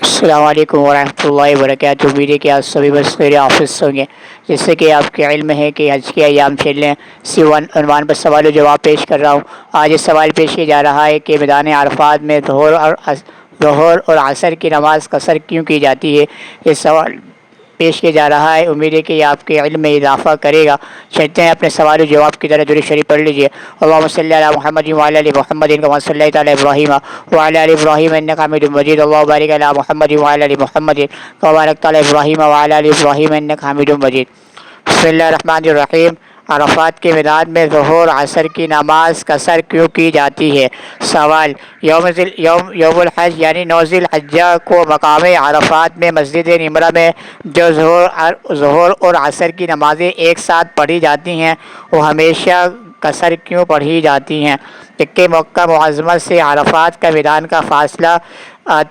السلام علیکم ورحمۃ اللہ وبرکاتہ۔ امید ہے کہ آپ سبھی بس خیر آفس ہوں گے۔ جس سے کہ آپ کے علم ہے کہ حج کے ایام چل رہے ہیں، اسی عنوان پر سوال و جواب پیش کر رہا ہوں۔ آج یہ سوال پیش کیا جا رہا ہے کہ میدان عرفات میں ظہر اور عصر کی نماز قصر کیوں کی جاتی ہے؟ یہ سوال پیش کیا جا رہا ہے، امید ہے کہ یہ آپ کے علم میں اضافہ کرے گا۔ چلتے ہیں اپنے سوال و جواب کی طرح، درود شریف پڑھ لیجیے۔ اللہم صلی علی محمد وعلی ال محمد کما صلیت علی ابراہیم وعلی ال ابراہیم انک حمید مجید۔ اللہم بارک علی محمد وعلی ال محمد کما بارکت علی ابراہیم وعلی ال ابراہیم انک حمید مجید۔ بسم اللہ الرحمن الرحیم۔ عرفات کے میدان میں ظہر عصر کی نماز قصر کیوں کی جاتی ہے؟ سوال: یوم الحج یعنی 9 ذی الحجہ کو مقام عرفات میں مسجد نمرہ میں جو ظہر اور عصر کی نمازیں ایک ساتھ پڑھی جاتی ہیں، وہ ہمیشہ قصر کیوں پڑھی جاتی ہیں؟ کہ مکہ معظمہ سے عرفات کا میدان کا فاصلہ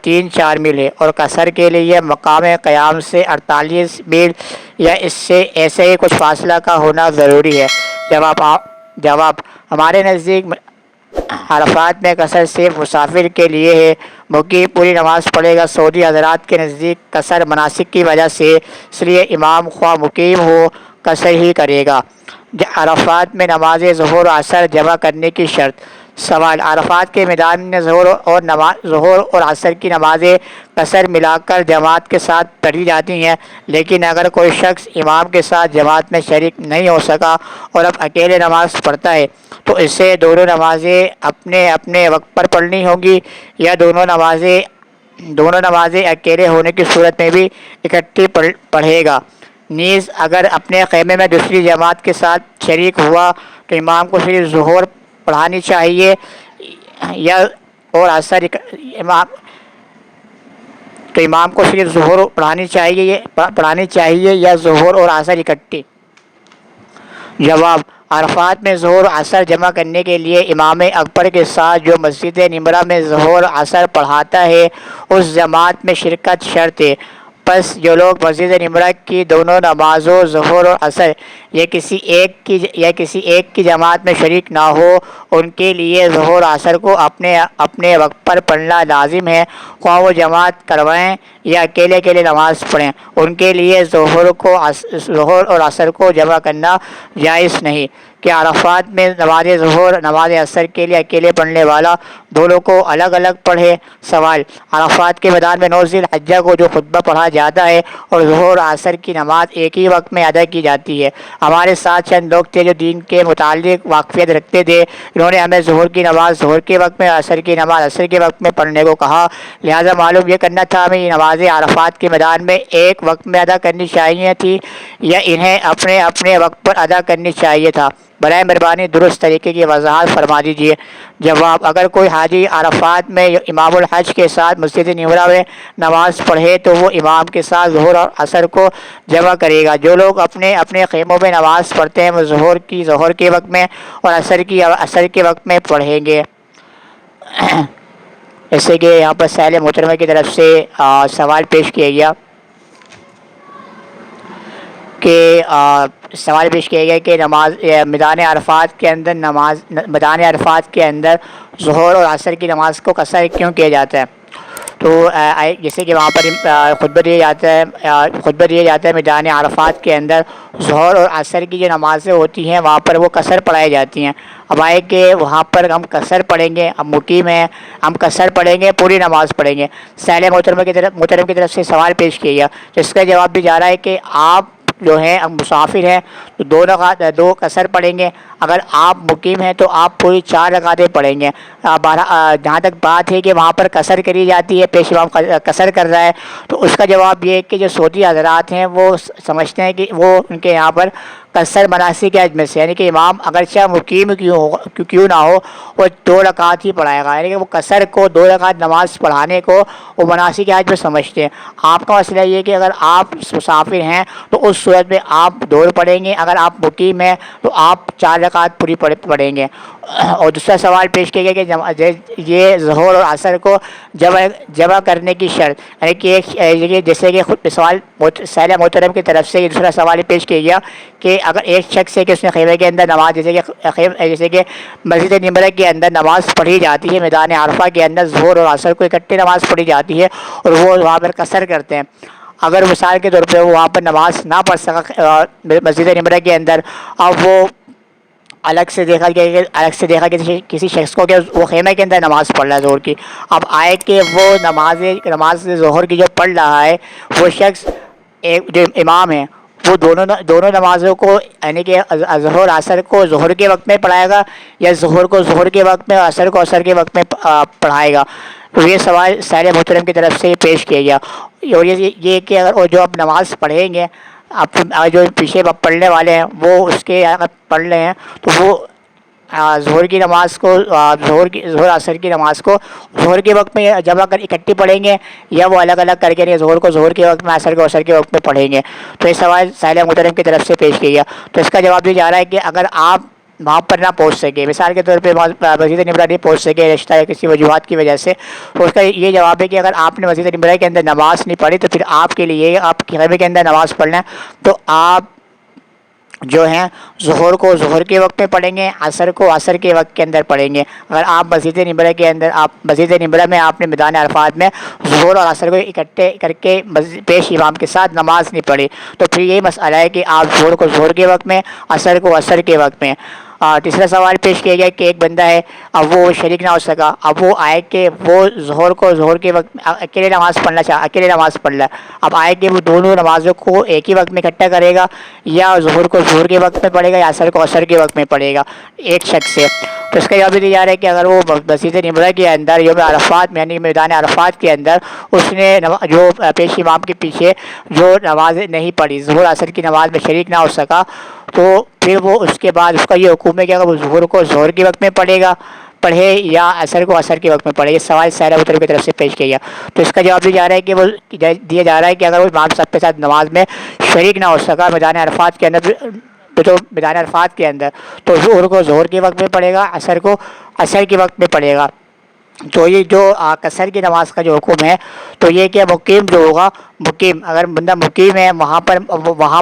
3-4 میل ہے، اور قصر کے لیے مقام قیام سے 48 میل یا اس سے ایسے ہی کچھ فاصلہ کا ہونا ضروری ہے۔ جواب: ہمارے نزدیک عرفات میں قصر صرف مسافر کے لیے ہے، مقیم پوری نماز پڑھے گا۔ سعودی حضرات کے نزدیک قصر مناسک کی وجہ سے، اس لیے امام خواہ مقیم ہو قصر ہی کرے گا۔ عرفات میں نماز ظہر و عصر جمع کرنے کی شرط۔ سوال: عرفات کے میدان میں ظہر اور عصر کی نمازیں قصر ملا کر جماعت کے ساتھ پڑھی جاتی ہیں، لیکن اگر کوئی شخص امام کے ساتھ جماعت میں شریک نہیں ہو سکا اور اب اکیلے نماز پڑھتا ہے تو اسے دونوں نمازیں اپنے اپنے وقت پر پڑھنی ہوں گی، یا دونوں نمازیں اکیلے ہونے کی صورت میں بھی اکٹھی پڑھے گا۔ نیز اگر اپنے خیمے میں دوسری جماعت کے ساتھ شریک ہوا تو امام کو صرف ظہر پڑھانی چاہیے یا ظہر اور عصر اکٹھے؟ جواب: عرفات میں ظہر عصر جمع کرنے کے لیے امام اکبر کے ساتھ جو مسجد نمرہ میں ظہر عصر پڑھاتا ہے، اس جماعت میں شرکت شرط ہے۔ پس جو لوگ مسجد نمرہ کی دونوں نمازوں ظہر اور عصر یا کسی ایک کی جماعت میں شریک نہ ہو، ان کے لیے ظہر عصر کو اپنے اپنے وقت پر پڑھنا لازم ہے، خواہ وہ جماعت کروائیں یا اکیلے اکیلے نماز پڑھیں۔ ان کے لیے ظہر اور عصر کو جمع کرنا جائز نہیں کہ عرفات میں نماز ظہر نماز عصر کے لیے اکیلے پڑھنے والا دونوں کو الگ الگ پڑھے۔ سوال: عرفات کے میدان میں 9 ذی الحجہ کو جو خطبہ پڑھا جاتا ہے اور ظہر عصر کی نماز ایک ہی وقت میں ادا کی جاتی ہے، ہمارے ساتھ چند لوگ تھے جو دین کے متعلق واقفیت رکھتے تھے۔ انہوں نے ہمیں ظہر کی نماز ظہر کے وقت میں، عصر کی نماز عصر کے وقت میں پڑھنے کو کہا، لہذا معلوم یہ کرنا تھا ہمیں یہ نمازیں عرفات کے میدان میں ایک وقت میں ادا کرنی چاہیے تھی یا انہیں اپنے اپنے وقت پر ادا کرنی چاہیے تھا۔ برائے مہربانی درست طریقے کی وضاحت فرما دیجیے۔ جواب: اگر کوئی حاجی عرفات میں امام الحج کے ساتھ مسجد نمرہ میں نماز پڑھے تو وہ امام کے ساتھ ظہر اور عصر کو جمع کرے گا۔ جو لوگ اپنے اپنے خیموں میں نماز پڑھتے ہیں وہ ظہر کے وقت میں اور عصر کے وقت میں پڑھیں گے۔ جیسے کہ یہاں پر سائل محترمہ کی طرف سے سوال پیش کیا گیا کہ میدان عرفات کے اندر ظہر اور عصر کی نماز کو قصر کیوں کیا جاتا ہے؟ تو جیسے کہ وہاں پر خطبہ دیا جاتا ہے میدان عرفات کے اندر ظہر اور عصر کی جو نمازیں ہوتی ہیں وہاں پر وہ قصر پڑھائی جاتی ہیں۔ اب آئے کہ وہاں پر ہم قصر پڑھیں گے، ہم مقیم ہیں، ہم قصر پڑھیں گے، پوری نماز پڑھیں گے۔ سائل محترم کی طرف سے سوال پیش کیا گیا، جس کا جواب بھی جا رہا ہے کہ آپ جو ہیں مسافر ہیں تو 2 قصر پڑھیں گے، اگر آپ مقیم ہیں تو آپ پوری 4 رکعتیں پڑھیں گے۔ جہاں تک بات ہے کہ وہاں پر قصر کری جاتی ہے، پیش امام قصر کر رہا ہے، تو اس کا جواب یہ ہے کہ جو سعودی حضرات ہیں وہ سمجھتے ہیں کہ وہ ان کے یہاں پر قصر مناسک حج میں سے، یعنی کہ امام اگرچہ مقیم کیوں نہ ہو وہ 2 رکعت ہی پڑھائے گا، یعنی کہ وہ قصر کو 2 رکعت نماز پڑھانے کو وہ مناسک حج میں سمجھتے ہیں۔ آپ کا مسئلہ یہ کہ اگر آپ مسافر ہیں تو اس صورت میں آپ 2 پڑھیں گے، اگر آپ مقیم ہیں تو آپ 4 رکعت پوری پڑھیں گے۔ اور دوسرا سوال پیش کیا گیا کہ یہ ظہر اور عصر کو جمع کرنے کی شرط، یعنی کہ ایک جیسے کہ خود سوال سائلہ محترم کی طرف سے یہ دوسرا سوال پیش کیا گیا کہ اگر ایک شخص ہے کہ اس نے خیمے کے اندر نماز جیسے کہ مسجد نمرہ کے اندر نماز پڑھی جاتی ہے، میدان عرفہ کے اندر ظہر اور عصر کو اکٹھے نماز پڑھی جاتی ہے اور وہ وہاں پر قصر کرتے ہیں، اگر مثال کے طور پہ وہ وہاں پر نماز نہ پڑھ سکا مسجد نمرہ کے اندر، اب وہ الگ سے دیکھا کسی شخص کو کہ وہ خیمے کے اندر نماز پڑھ رہا ہے ظہر کی، اب آئے کہ وہ نماز ظہر کی جو پڑھ رہا ہے وہ شخص ایک جو امام ہے وہ دونوں نمازوں کو یعنی کہ ظہر عصر کو ظہر کے وقت میں پڑھائے گا یا ظہر کو ظہر کے وقت میں عصر کو عصر کے وقت میں پڑھائے گا؟ تو یہ سوال سائل محترم کی طرف سے پیش کیا گیا، اور یہ کہ اگر وہ جو آپ نماز پڑھیں گے آپ جو پیچھے پڑھنے والے ہیں وہ اس کے اگر پڑھ رہے ہیں تو وہ ظہر کی نماز کو ظہر عصر کی نماز کو ظہر کے وقت میں جمع کر اکٹھی پڑھیں گے یا وہ الگ الگ کر کے ظہر کو ظہر کے وقت میں عصر کو عصر کے وقت میں پڑھیں گے؟ تو یہ سوال سائلہ محترم کی طرف سے پیش کیا گیا، تو اس کا جواب یہ جا رہا ہے کہ اگر آپ وہاں پر نہ پہنچ سکے، مثال کے طور پہ مسجد نمرہ نہیں پہنچ سکے رشتہ یا کسی وجوہات کی وجہ سے، تو اس کا یہ جواب ہے کہ اگر آپ نے مسجد نمرہ کے اندر نماز نہیں پڑھی تو پھر آپ کے لیے آپ کے خیمے کے اندر نماز پڑھنا ہے تو آپ جو ہیں ظہر کو ظہر کے وقت میں پڑھیں گے، عصر کو عصر کے وقت کے اندر پڑھیں گے۔ اگر آپ مسجد نمرہ کے اندر مسجد نمرہ میں آپ نے میدان عرفات میں ظہر اور عصر کو اکٹھے کر کے پیش امام کے ساتھ نماز نہیں پڑھی تو پھر یہی مسئلہ ہے کہ آپ ظہر کو ظہر کے وقت میں عصر کو عصر کے وقت میں۔ تیسرا سوال پیش کیا گیا کہ ایک بندہ ہے اب وہ شریک نہ ہو سکا، اب وہ آئے کہ وہ ظہر کو ظہر کے وقت اکیلے نماز پڑھ رہا ہے، اب آئے کہ وہ دونوں نمازوں کو ایک ہی وقت میں اکٹھا کرے گا یا ظہر کو ظہر کے وقت میں پڑھے گا یا عصر کو عصر کے وقت میں پڑھے گا ایک شخص سے؟ تو اس کا جواب یہ جا رہا ہے کہ اگر وہ مسجد نمرہ کے اندر یوم عرفات میں یعنی میدان عرفات کے اندر اس نے جو پیش امام کے پیچھے جو نمازیں نہیں پڑھی، ظہر عصر کی نماز میں شریک نہ ہو سکا، تو پھر وہ اس کے بعد اس کا یہ حکم ہے کہ اگر وہ ظہر کو ظہر کے وقت میں پڑھے یا عصر کو عصر کے وقت میں پڑھے۔ یہ سوال سائلہ محترم کی طرف سے پیش کیا گیا، تو اس کا جواب دیا جا رہا ہے کہ وہ دیا جا رہا ہے کہ اگر وہ امام صاحب کے ساتھ نماز میں شریک نہ ہو سکا میدان عرفات کے اندر تو ظہر کو ظہر کے وقت میں پڑھے گا، عصر کو عصر کے وقت میں پڑھے گا۔ تو یہ جو قصر کی نماز کا جو حکم ہے تو یہ کہ مقیم جو ہوگا، اگر بندہ مقیم ہے وہاں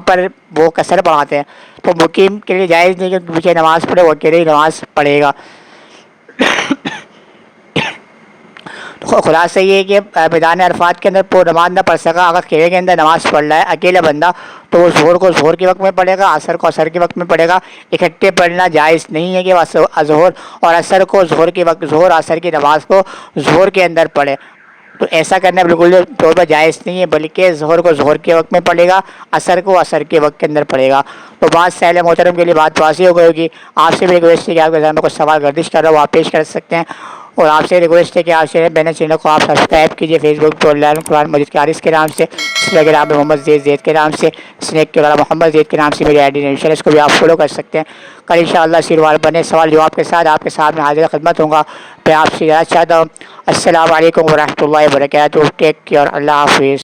پر وہ قصر پڑھاتے ہیں تو مقیم کے لیے جائز نہیں کہ پیچھے نماز پڑھے، وہ اکیلے ہی نماز پڑھے گا۔ خلاصہ یہ ہے کہ میدان عرفات کے اندر نماز نہ پڑھ سکا، اگر خیمے کے اندر نماز پڑھ رہا ہے اکیلا بندہ تو وہ ظہر کو ظہر کے وقت میں پڑھے گا، عصر کو عصر کے وقت میں پڑھے گا۔ اکٹھے پڑھنا جائز نہیں ہے کہ وہ ظہر اور عصر کو ظہر عصر کی نماز کو ظہر کے اندر پڑھے، تو ایسا کرنا بالکل طور پر جائز نہیں ہے، بلکہ ظہر کو ظہر کے وقت میں پڑھے گا، عصر کو عصر کے وقت کے اندر پڑھے گا۔ تو بات سائلہ محترم کے لیے بات واضح ہو گئی ہوگی۔ آپ سے بھی ریکویسٹ ہے کہ آپ کے ذہن میں کچھ سوال گردش کر رہا ہو آپ پیش کر سکتے ہیں، اور آپ سے ریکویسٹ ہے کہ آپ سے میں نے چینل کو آپ سبسکرائب کیجیے، فیس بک پر لرن قرآن مجید کے حارث کے نام سے، انسٹاگرام پہ محمد زید کے نام سے، اسنیک کے والا محمد زید کے نام سے میری آئی ڈی ہے، اس کو بھی آپ فالو کر سکتے ہیں۔ کل انشاءاللہ سیروار بنے سوال جواب کے ساتھ آپ کے سامنے حاضر خدمت ہوں گا۔ میں آپ سے اجازت چاہتا ہوں، السلام علیکم ورحمۃ اللہ وبرکاتہ۔ ٹیک کیئر، اللہ حافظ۔